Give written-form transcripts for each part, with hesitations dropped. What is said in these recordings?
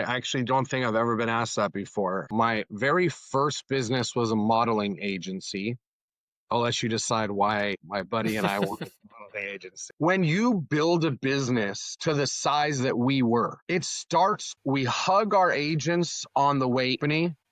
actually don't think I've ever been asked that before. My very first business was a modeling agency. I'll let you decide why my buddy and I work at the modeling agency. When you build a business to the size that we were, we hug our agents on the way,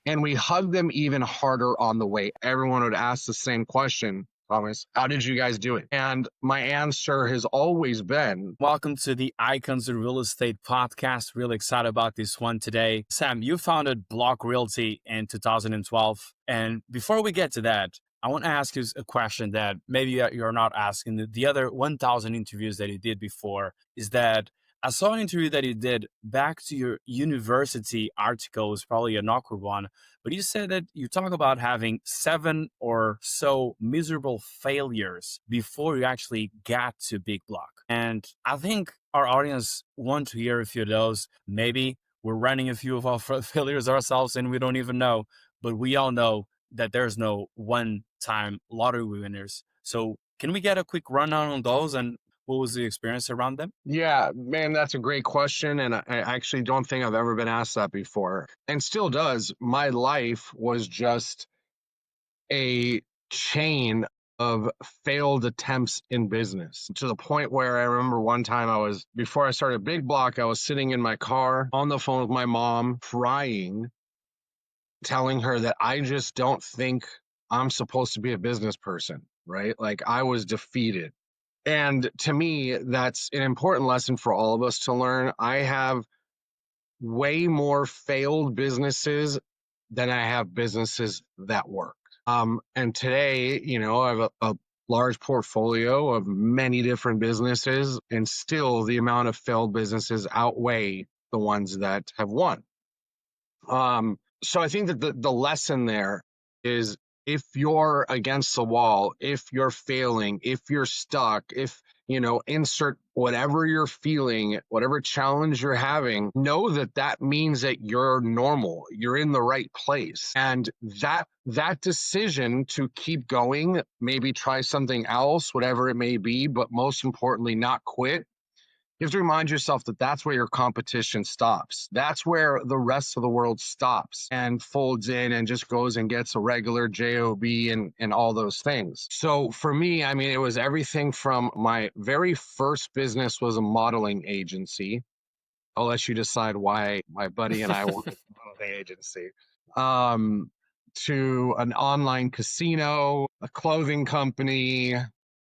and we hug them even harder on the way. Everyone would ask the same question. Thomas, how did you guys do it? And my answer has always been, welcome to the Icons of Real Estate podcast. Really excited about this one today. Sam, you founded Block Realty in 2012. And before we get to that, I want to ask you a question that maybe you're not asking. The other 1,000 interviews that you did before is that I saw an interview that you did back to your university article. It was probably an awkward one, but you said that you talk about having 7 or so miserable failures before you actually got to Big Block. And I think our audience want to hear a few of those. Maybe we're running a few of our failures ourselves and we don't even know, but we all know that there's no one-time lottery winners. So can we get a quick rundown on those and what was the experience around them? yeah, man, that's a great question. And I actually don't think I've ever been asked that before, and still does. My life was just a chain of failed attempts in business, to the point where I remember one time before I started Big Block, I was sitting in my car on the phone with my mom, crying, telling her that I just don't think I'm supposed to be a business person, right? Like, I was defeated. And to me, that's an important lesson for all of us to learn. I have way more failed businesses than I have businesses that work. And today, I have a large portfolio of many different businesses, and still the amount of failed businesses outweigh the ones that have won. So I think that the lesson there is, if you're against the wall, if you're failing, if you're stuck, if, insert whatever you're feeling, whatever challenge you're having, know that means that you're normal, you're in the right place. And that decision to keep going, maybe try something else, whatever it may be, but most importantly, not quit. You have to remind yourself that that's where your competition stops. That's where the rest of the world stops and folds in and just goes and gets a regular job and all those things. So for me, I mean, it was everything from my very first business was a modeling agency. I'll let you decide why my buddy and I work at the modeling agency. To an online casino, a clothing company,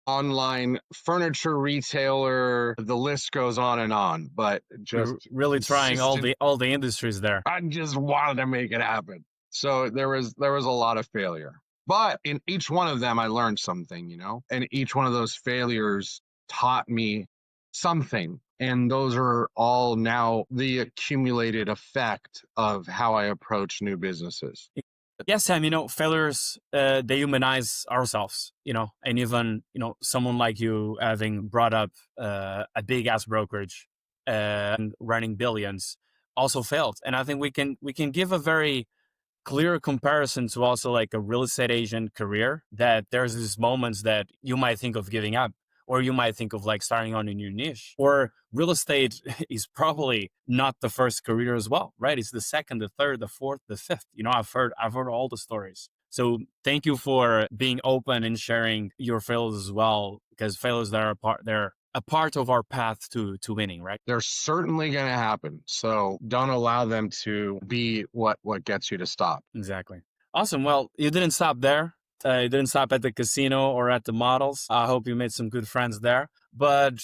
online furniture retailer, the list goes on, but just You're really trying all the industries there. I just wanted to make it happen. So there was a lot of failure, but in each one of them I learned something, and each one of those failures taught me something, and those are all now the accumulated effect of how I approach new businesses. Yes, Sam, failures, they humanize ourselves, and even, someone like you having brought up a big ass brokerage and running billions also failed. And I think we can give a very clear comparison to also like a real estate agent career, that there's these moments that you might think of giving up, or you might think of like starting on a new niche. Or real estate is probably not the first career as well, right? It's the second, the third, the fourth, the fifth. I've heard all the stories. So thank you for being open and sharing your failures as well, because failures they're a part of our path to winning, right? They're certainly going to happen. So don't allow them to be what gets you to stop. Exactly. Awesome. Well, you didn't stop there. You didn't stop at the casino or at the models. I hope you made some good friends there. But,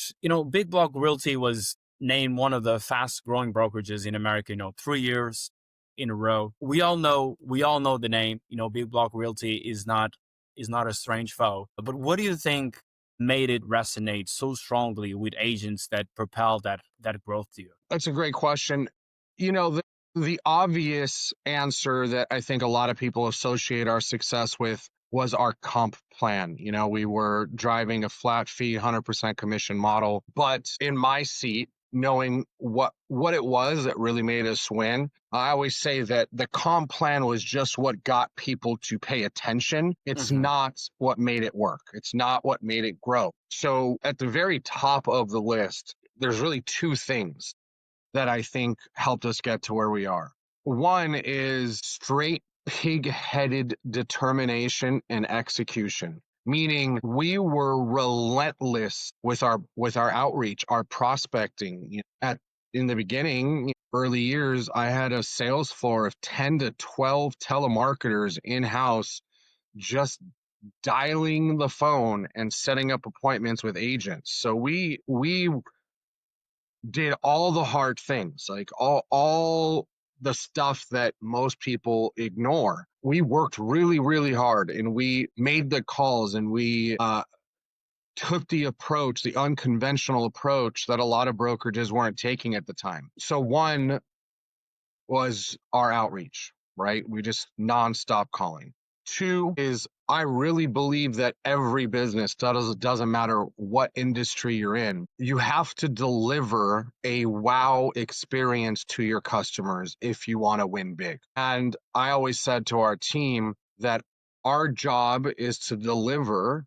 Big Block Realty was named one of the fast growing brokerages in America, 3 years in a row. We all know the name, Big Block Realty is not a strange foe. But what do you think made it resonate so strongly with agents that propelled that growth to you? That's a great question. The obvious answer that I think a lot of people associate our success with was our comp plan. We were driving a flat fee, 100% commission model. But in my seat, knowing what it was that really made us win, I always say that the comp plan was just what got people to pay attention. It's not what made it work. It's not what made it grow. So at the very top of the list, there's really two things that I think helped us get to where we are. One is straight pig-headed determination and execution, meaning we were relentless with our outreach, our prospecting. In the beginning, early years, I had a sales floor of 10 to 12 telemarketers in-house, just dialing the phone and setting up appointments with agents. So we did all the hard things, like all the stuff that most people ignore. We worked really, really hard, and we made the calls, and we took the approach, the unconventional approach that a lot of brokerages weren't taking at the time. So one was our outreach, right? We just nonstop calling. Two is I really believe that every business, doesn't matter what industry you're in, you have to deliver a wow experience to your customers if you want to win big. And I always said to our team that our job is to deliver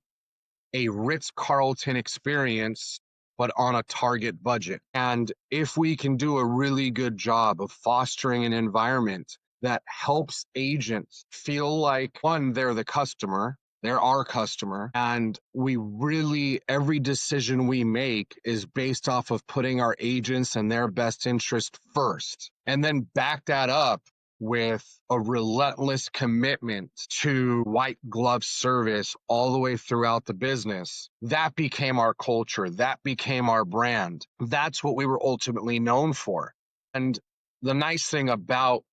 a Ritz-Carlton experience, but on a target budget. And if we can do a really good job of fostering an environment that helps agents feel like, one, they're the customer, they're our customer, and we really, every decision we make is based off of putting our agents and their best interest first, and then back that up with a relentless commitment to white glove service all the way throughout the business. That became our culture. That became our brand. That's what we were ultimately known for. And the nice thing about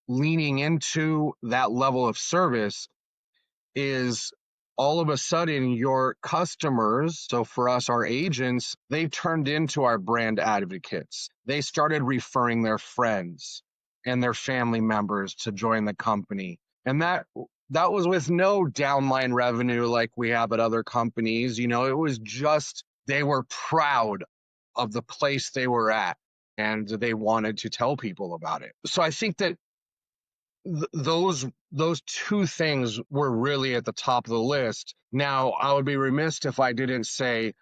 leaning into that level of service is all of a sudden your customers, so for us, our agents, they turned into our brand advocates. They started referring their friends and their family members to join the company. And that was with no downline revenue like we have at other companies. It was just they were proud of the place they were at, and they wanted to tell people about it. So I think that those two things were really at the top of the list. Now, I would be remiss if I didn't say,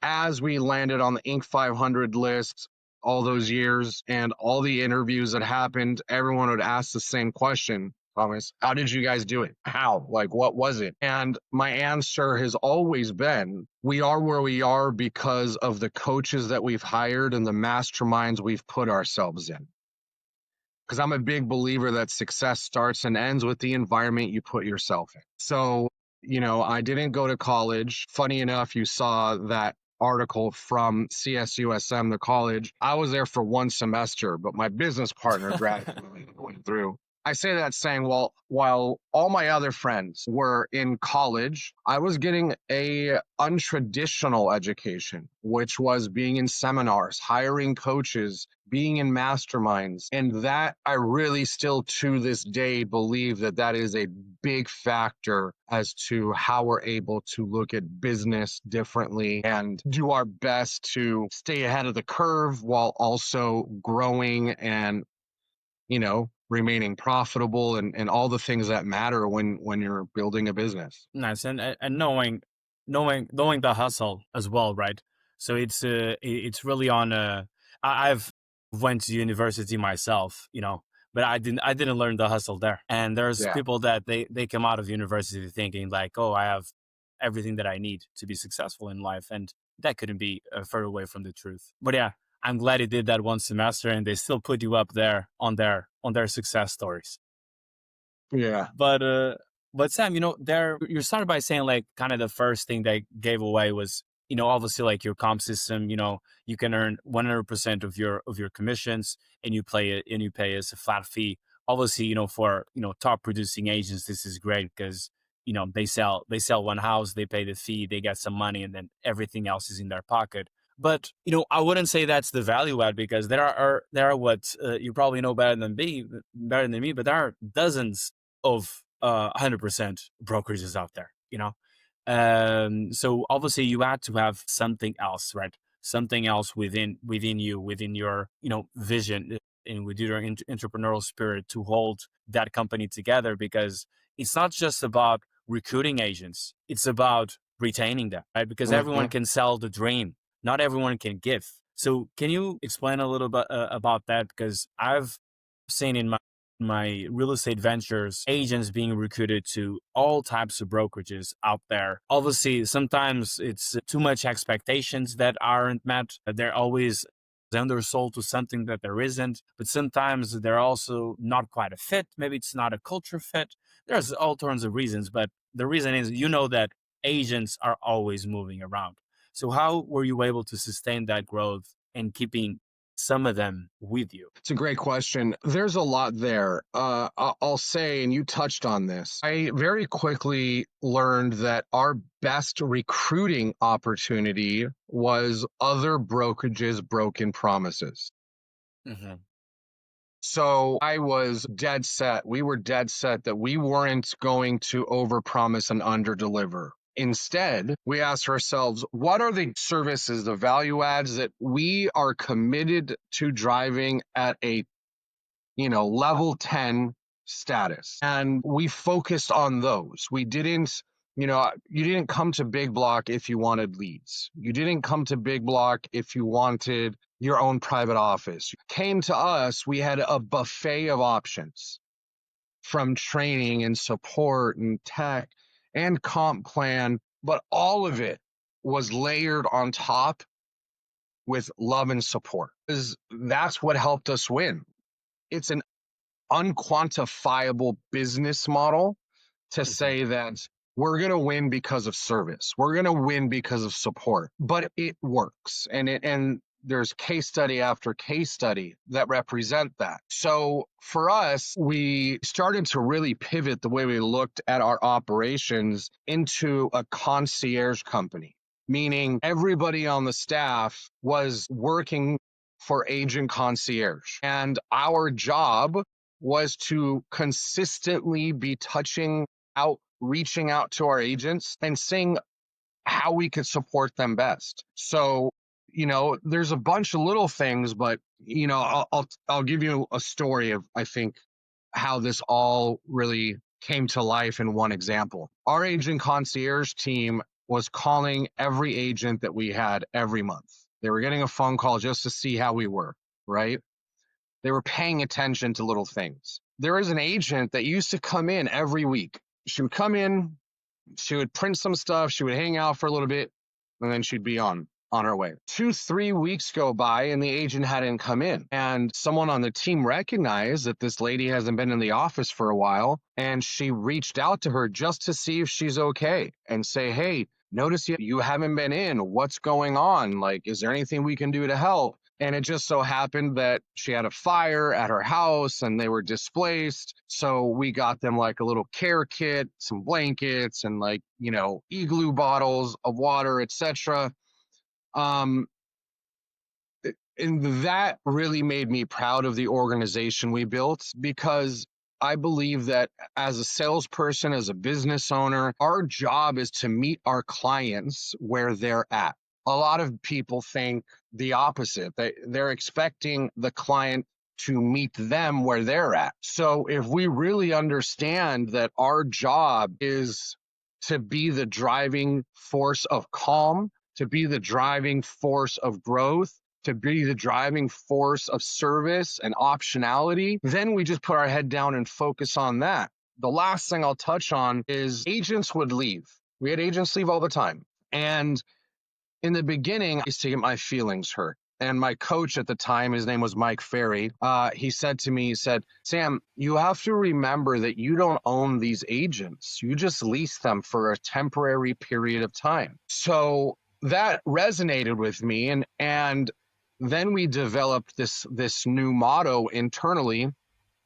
as we landed on the Inc. 500 list all those years and all the interviews that happened, everyone would ask the same question: Thomas, how did you guys do it? How? Like, what was it? And my answer has always been, we are where we are because of the coaches that we've hired and the masterminds we've put ourselves in. Because I'm a big believer that success starts and ends with the environment you put yourself in. So, I didn't go to college. Funny enough, you saw that article from CSUSM, the college. I was there for one semester, but my business partner graduated went through. I say that saying, well, while all my other friends were in college, I was getting a untraditional education, which was being in seminars, hiring coaches, being in masterminds. And that I really still to this day believe that is a big factor as to how we're able to look at business differently and do our best to stay ahead of the curve while also growing and, remaining profitable and all the things that matter when you're building a business. Nice. And knowing the hustle as well, right? So it's really on I've went to university myself, but I didn't learn the hustle there. And there's Yeah. people that they come out of university thinking like, oh, I have everything that I need to be successful in life, and that couldn't be further away from the truth. But yeah, I'm glad he did that one semester, and they still put you up there on their success stories. Yeah. But Sam, there you started by saying like kind of the first thing they gave away was, obviously like your comp system, you can earn 100% of your commissions, and you pay as a flat fee. Obviously, for top producing agents, this is great because they sell one house, they pay the fee, they get some money, and then everything else is in their pocket. But I wouldn't say that's the value add, because there are what you probably know better than me, but there are dozens of 100% brokerages out there. So obviously you had to have something else, right? Something else within you, within your vision, and with your entrepreneurial spirit to hold that company together, because it's not just about recruiting agents, it's about retaining them, right? Because everyone Mhm. can sell the dream, not everyone can give. So can you explain a little bit about that? Because I've seen in my real estate ventures, agents being recruited to all types of brokerages out there. Obviously, sometimes it's too much expectations that aren't met. They're always undersold to something that there isn't, but sometimes they're also not quite a fit. Maybe it's not a culture fit. There's all kinds of reasons, but the reason is, that agents are always moving around. So how were you able to sustain that growth and keeping some of them with you? It's a great question. There's a lot there. I'll say, and you touched on this, I very quickly learned that our best recruiting opportunity was other brokerages' broken promises. Hmm. So I was dead set. We were dead set that we weren't going to overpromise and underdeliver. Instead, we asked ourselves, what are the services, the value adds that we are committed to driving at a level 10 status? And we focused on those. We didn't, you didn't come to Big Block if you wanted leads. You didn't come to Big Block if you wanted your own private office. You came to us, we had a buffet of options from training and support and tech and comp plan, but all of it was layered on top with love and support. Because that's what helped us win. It's an unquantifiable business model to Hmm. say that we're going to win because of service. We're going to win because of support, but it works. And there's case study after case study that represent that. So for us, we started to really pivot the way we looked at our operations into a concierge company, meaning everybody on the staff was working for agent concierge. And our job was to consistently be reaching out to our agents and seeing how we could support them best. So, there's a bunch of little things, but I'll give you a story of, I think, how this all really came to life in one example. Our agent concierge team was calling every agent that we had every month. They were getting a phone call just to see how we were, right? They were paying attention to little things. There was an agent that used to come in every week. She would come in, she would print some stuff, she would hang out for a little bit, and then she'd be on her way. 2-3 weeks go by and the agent hadn't come in. And someone on the team recognized that this lady hasn't been in the office for a while. And she reached out to her just to see if she's okay and say, hey, notice you haven't been in. What's going on? Like, is there anything we can do to help? And it just so happened that she had a fire at her house and they were displaced. So we got them like a little care kit, some blankets, and igloo bottles of water, etc. Um, and that really made me proud of the organization we built, because I believe that as a salesperson, as a business owner, our job is to meet our clients where they're at. A lot of people think the opposite. They're expecting the client to meet them where they're at. So if we really understand that our job is to be the driving force of calm, to be the driving force of growth, to be the driving force of service and optionality, then we just put our head down and focus on that. The last thing I'll touch on is agents would leave. We had agents leave all the time. And in the beginning, I used to get my feelings hurt. And my coach at the time, his name was Mike Ferry, he said to me, Sam, you have to remember that you don't own these agents. You just lease them for a temporary period of time. So that resonated with me. And then we developed this new motto internally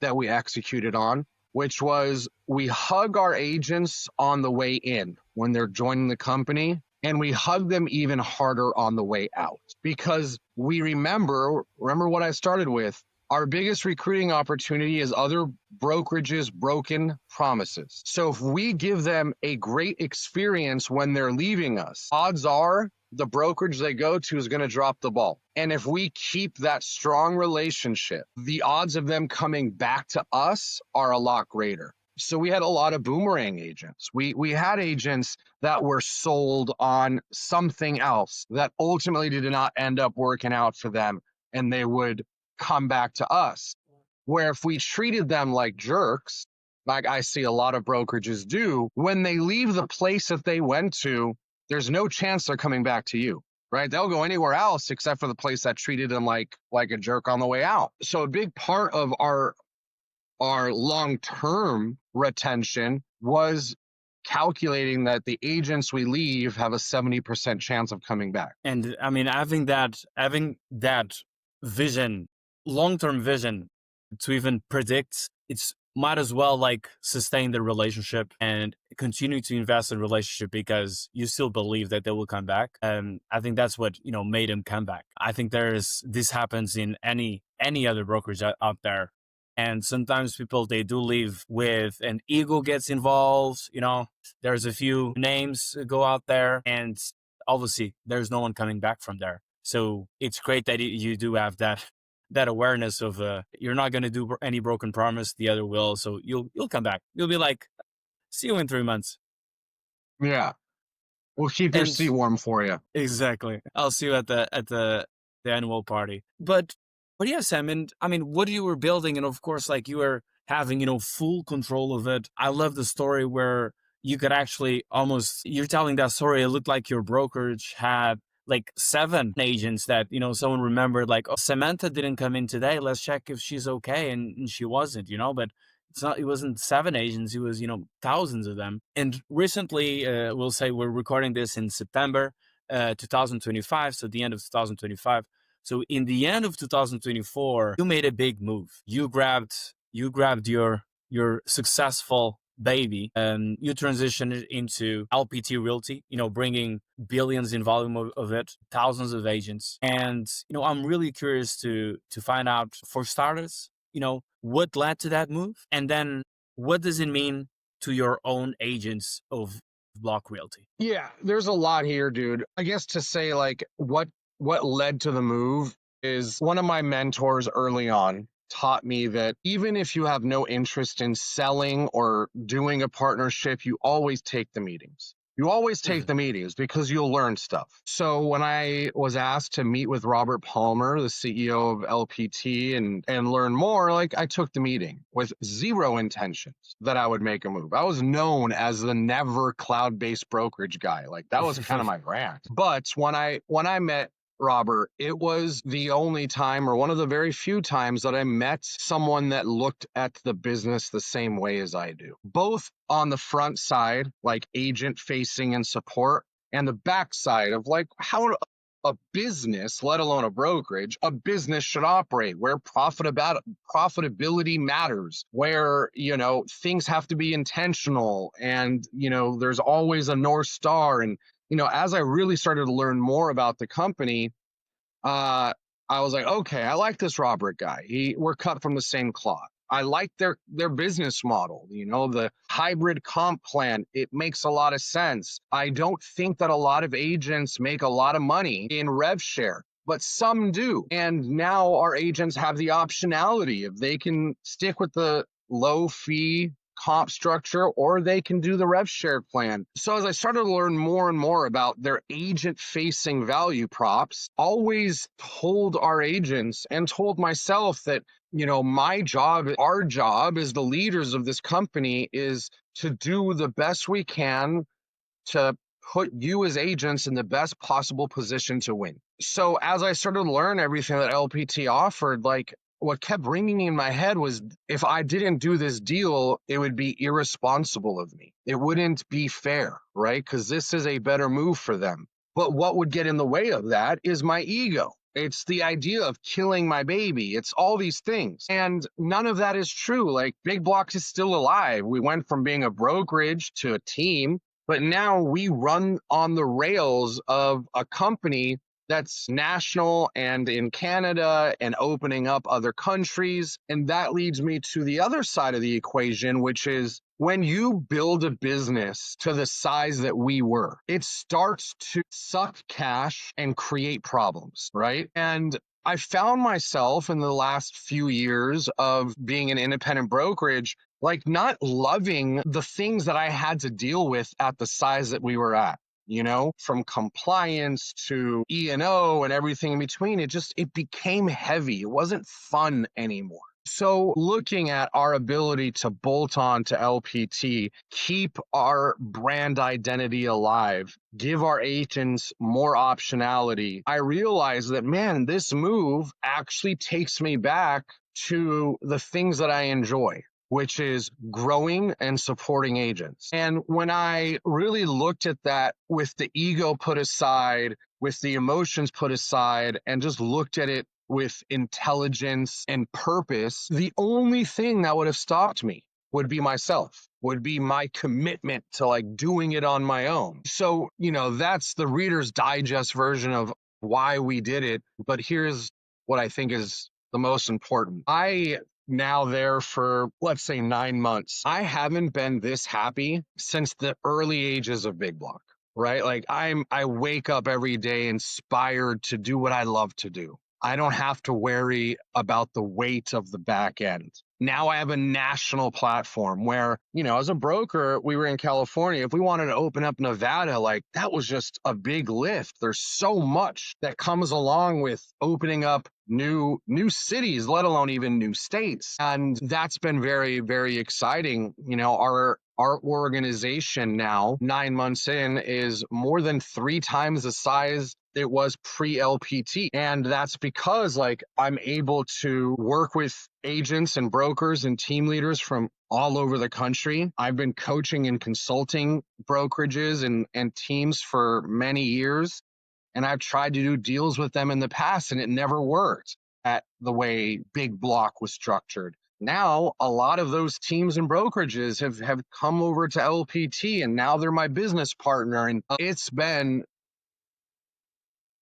that we executed on, which was we hug our agents on the way in when they're joining the company, and we hug them even harder on the way out, because we remember what I started with. Our biggest recruiting opportunity is other brokerages' broken promises. So if we give them a great experience when they're leaving us, odds are the brokerage they go to is going to drop the ball. And if we keep that strong relationship, the odds of them coming back to us are a lot greater. So we had a lot of boomerang agents. We had agents that were sold on something else that ultimately did not end up working out for them, and they would come back to us. Where if we treated them like jerks, like I see a lot of brokerages do, when they leave the place that they went to, there's no chance they're coming back to you. Right? They'll go anywhere else except for the place that treated them like a jerk on the way out. So a big part of our long-term retention was calculating that the agents we leave have a 70% chance of coming back. And I mean, having that vision, long-term vision to even predict, it's might as well like sustain the relationship and continue to invest in relationship because you still believe that they will come back. And I think that's what, made them come back. I think this happens in any other brokerage out there. And sometimes people, they do leave with an ego gets involved. There's a few names go out there and obviously there's no one coming back from there. So it's great that you do have that awareness of you're not going to do any broken promise, the other will. So you'll come back. You'll be like, see you in 3 months. Yeah. We'll keep your seat warm for you. Exactly. I'll see you at the annual party. But yeah, Sam, and I mean, what you were building, and of course, like you were having, full control of it. I love the story where you could actually you're telling that story. It looked like your brokerage had like 7 agents that, someone remembered like, oh, Samantha didn't come in today. Let's check if she's okay. And she wasn't, but it wasn't 7 agents. It was, thousands of them. And recently, we'll say we're recording this in September, 2025. So the end of 2025. So in the end of 2024, you made a big move. You grabbed your successful baby and you transitioned it into LPT Realty, bringing billions in volume of it, thousands of agents. And, I'm really curious to find out, for starters, what led to that move? And then what does it mean to your own agents of Block Realty? Yeah, there's a lot here, dude. I guess to say like what led to the move is one of my mentors early on taught me that even if you have no interest in selling or doing a partnership, you always take the meetings. You always take the meetings because you'll learn stuff. So when I was asked to meet with Robert Palmer, the CEO of LPT, and learn more, like I took the meeting with zero intentions that I would make a move. I was known as the never cloud-based brokerage guy. Like that was kind of my brand. But when I met Robert, it was the only time or one of the very few times that I met someone that looked at the business the same way as I do, both on the front side, like agent facing and support, and the back side of like how a business, let alone a brokerage, a business should operate, where profitability matters, where, things have to be intentional and, there's always a North Star. And as I really started to learn more about the company, I was like, okay, I like this Robert guy. We're cut from the same cloth. I like their business model, the hybrid comp plan. It makes a lot of sense. I don't think that a lot of agents make a lot of money in rev share, but some do. And now our agents have the optionality if they can stick with the low fee comp structure, or they can do the rev share plan. So as I started to learn more and more about their agent facing value props, always told our agents and told myself that, my job, our job as the leaders of this company is to do the best we can to put you as agents in the best possible position to win. So as I started to learn everything that LPT offered, like what kept ringing in my head was if I didn't do this deal, it would be irresponsible of me. It wouldn't be fair, right? Because this is a better move for them. But what would get in the way of that is my ego. It's the idea of killing my baby. It's all these things. And none of that is true. Like Big Block is still alive. We went from being a brokerage to a team, but now we run on the rails of a company that's national and in Canada and opening up other countries. And that leads me to the other side of the equation, which is when you build a business to the size that we were, it starts to suck cash and create problems, right? And I found myself in the last few years of being an independent brokerage like not loving the things that I had to deal with at the size that we were at. From compliance to E&O and everything in between, it became heavy. It wasn't fun anymore. So looking at our ability to bolt on to LPT, keep our brand identity alive, give our agents more optionality, I realized that, man, this move actually takes me back to the things that I enjoy, which is growing and supporting agents. And when I really looked at that with the ego put aside, with the emotions put aside, and just looked at it with intelligence and purpose, the only thing that would have stopped me would be myself, would be my commitment to like doing it on my own. So, that's the Reader's Digest version of why we did it. But here's what I think is the most important. I now there for, let's say, 9 months. I haven't been this happy since the early ages of Big Block, right? Like I wake up every day inspired to do what I love to do. I don't have to worry about the weight of the back end. Now I have a national platform where, as a broker, we were in California. If we wanted to open up Nevada, like that was just a big lift. There's so much that comes along with opening up new cities, let alone even new states. And that's been very, very exciting. Our organization now, 9 months in, is more than 3 times the size it was pre-LPT. And that's because like I'm able to work with agents and brokers and team leaders from all over the country. I've been coaching and consulting brokerages and teams for many years. And I've tried to do deals with them in the past, and it never worked at the way Big Block was structured. Now, a lot of those teams and brokerages have come over to LPT, and now they're my business partner. And it's been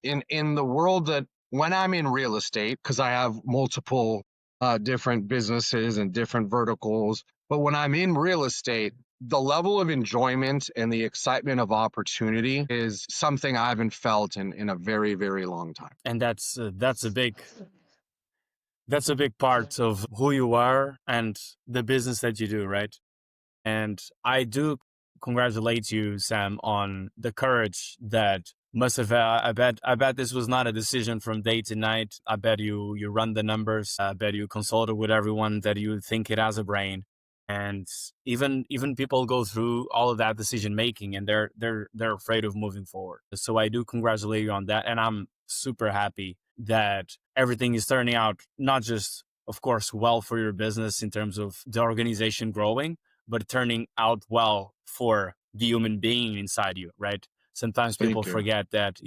in the world that when I'm in real estate, because I have multiple different businesses and different verticals, but when I'm in real estate, the level of enjoyment and the excitement of opportunity is something I haven't felt in a very, very long time. And that's a big part of who you are and the business that you do, right? And I do congratulate you, Sam, on the courage that must have. I bet this was not a decision from day to night. I bet you run the numbers. I bet you consulted with everyone that you think it has a brain, and even people go through all of that decision making, and they're afraid of moving forward. So I do congratulate you on that, and I'm super happy that everything is turning out not just, of course, well for your business in terms of the organization growing, but turning out well for the human being inside you, right? Sometimes people Thank you. forget that,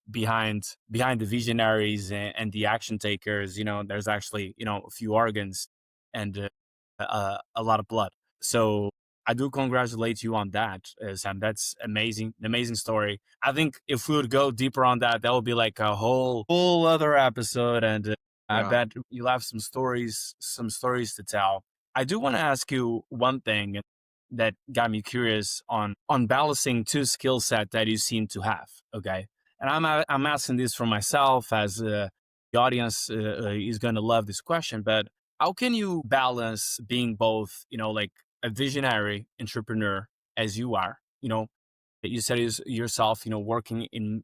behind the visionaries and the action takers, there's actually, a few organs and a lot of blood. So I do congratulate you on that, Sam. That's amazing, an amazing story. I think if we would go deeper on that, that would be like a whole other episode, and I Yeah. bet you'll have some stories to tell. I do want to ask you one thing that got me curious on balancing two skill set that you seem to have. Okay, and I'm asking this for myself as the audience is going to love this question, but how can you balance being both, like a visionary entrepreneur as you are, that you said is yourself, working in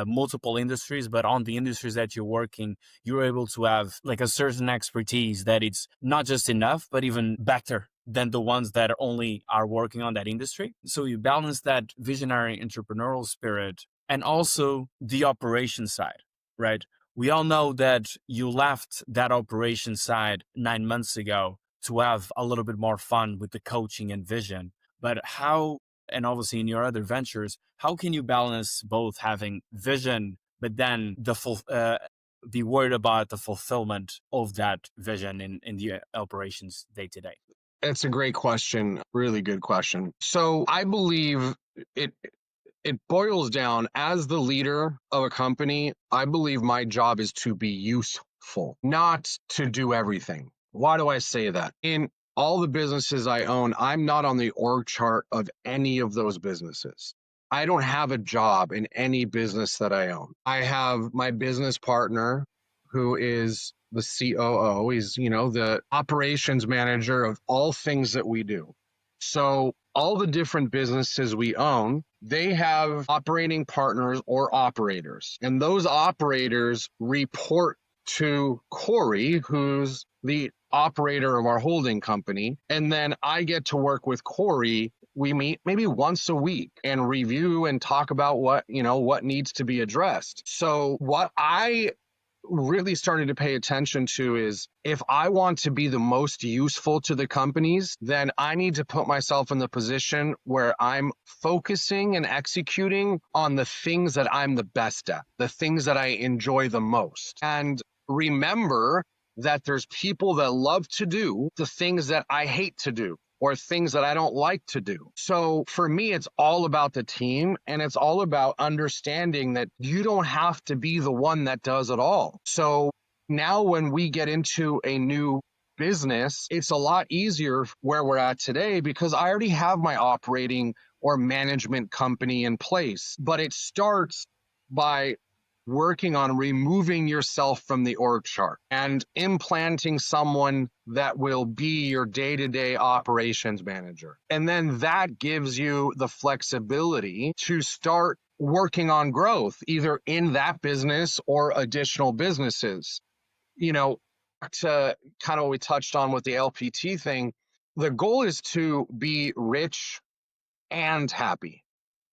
multiple industries, but on the industries that you're working, you're able to have like a certain expertise that it's not just enough, but even better than the ones that only are working on that industry. So you balance that visionary entrepreneurial spirit and also the operation side, right? We all know that you left that operation side 9 months ago to have a little bit more fun with the coaching and vision. But how, and obviously in your other ventures, how can you balance both having vision, but then be worried about the fulfillment of that vision in the operations day to day? It's a great question. Really good question. So I believe it it boils down as the leader of a company. I believe my job is to be useful, not to do everything. Why do I say that? In all the businesses I own, I'm not on the org chart of any of those businesses. I don't have a job in any business that I own. I have my business partner who is the COO. He's, the operations manager of all things that we do. So all the different businesses we own, they have operating partners or operators. And those operators report to Corey, who's the operator of our holding company. And then I get to work with Corey. We meet maybe once a week and review and talk about what needs to be addressed. So what I really started to pay attention to is, if I want to be the most useful to the companies, then I need to put myself in the position where I'm focusing and executing on the things that I'm the best at, the things that I enjoy the most. And remember that there's people that love to do the things that I hate to do, or things that I don't like to do. So for me, it's all about the team, and it's all about understanding that you don't have to be the one that does it all. So now when we get into a new business, it's a lot easier where we're at today, because I already have my operating or management company in place. But it starts by working on removing yourself from the org chart and implanting someone that will be your day-to-day operations manager. And then that gives you the flexibility to start working on growth, either in that business or additional businesses. To kind of what we touched on with the LPT thing, the goal is to be rich and happy.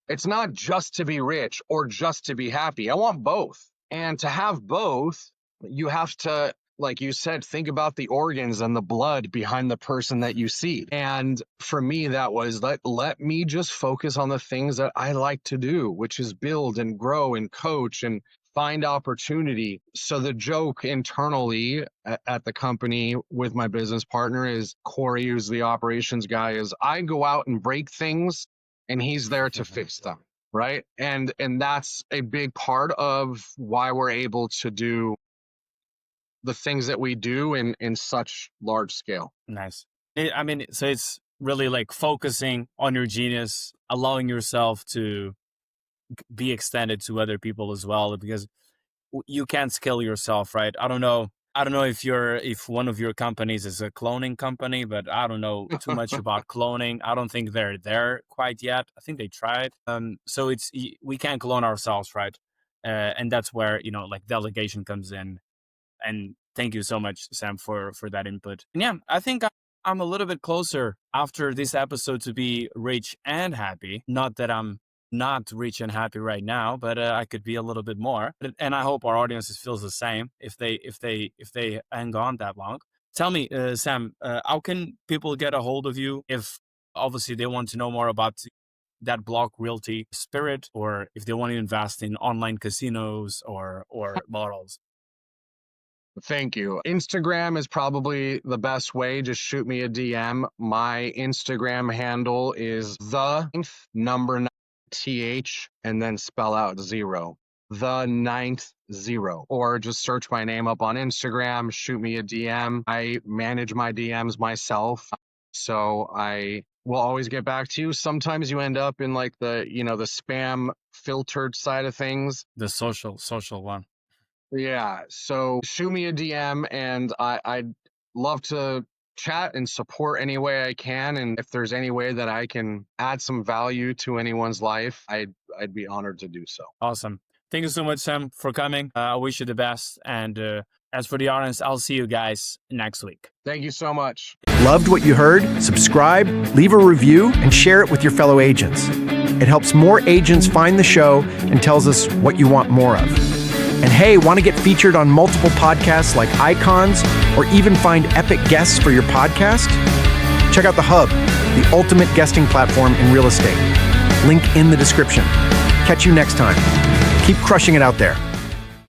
It's not just to be rich or just to be happy. I want both. And to have both, you have to, like you said, think about the organs and the blood behind the person that you see. And for me, that was let me just focus on the things that I like to do, which is build and grow and coach and find opportunity. So the joke internally at the company with my business partner is, Corey, who's the operations guy, is I go out and break things, and he's there to fix them, right? And that's a big part of why we're able to do the things that we do in such large scale. Nice. So it's really like focusing on your genius, allowing yourself to be extended to other people as well, because you can't scale yourself, right? I don't know if one of your companies is a cloning company, but I don't know too much about cloning. I don't think they're there quite yet. I think they tried. So we can't clone ourselves, right? And that's where like delegation comes in. And thank you so much, Sam, for that input. And yeah, I think I'm a little bit closer after this episode to be rich and happy. Not that I'm not rich and happy right now, but I could be a little bit more. And I hope our audience feels the same if they hang on that long. Tell me, Sam, how can people get a hold of you if obviously they want to know more about that Block Realty spirit, or if they want to invest in online casinos or models? Thank you. Instagram is probably the best way. Just shoot me a DM. My Instagram handle is the number TH and then spell out 0. The 9th 0. Or just search my name up on Instagram, shoot me a DM. I manage my DMs myself, so I will always get back to you. Sometimes you end up in like the spam filtered side of things. The social one. Yeah, so shoot me a DM, and I'd love to chat and support any way I can. And if there's any way that I can add some value to anyone's life, I'd be honored to do so. Awesome. Thank you so much, Sam, for coming. I wish you the best. And as for the audience, I'll see you guys next week. Thank you so much. Loved what you heard? Subscribe, leave a review, and share it with your fellow agents. It helps more agents find the show and tells us what you want more of. And hey, want to get featured on multiple podcasts like Icons, or even find epic guests for your podcast? Check out The Hub, the ultimate guesting platform in real estate. Link in the description. Catch you next time. Keep crushing it out there.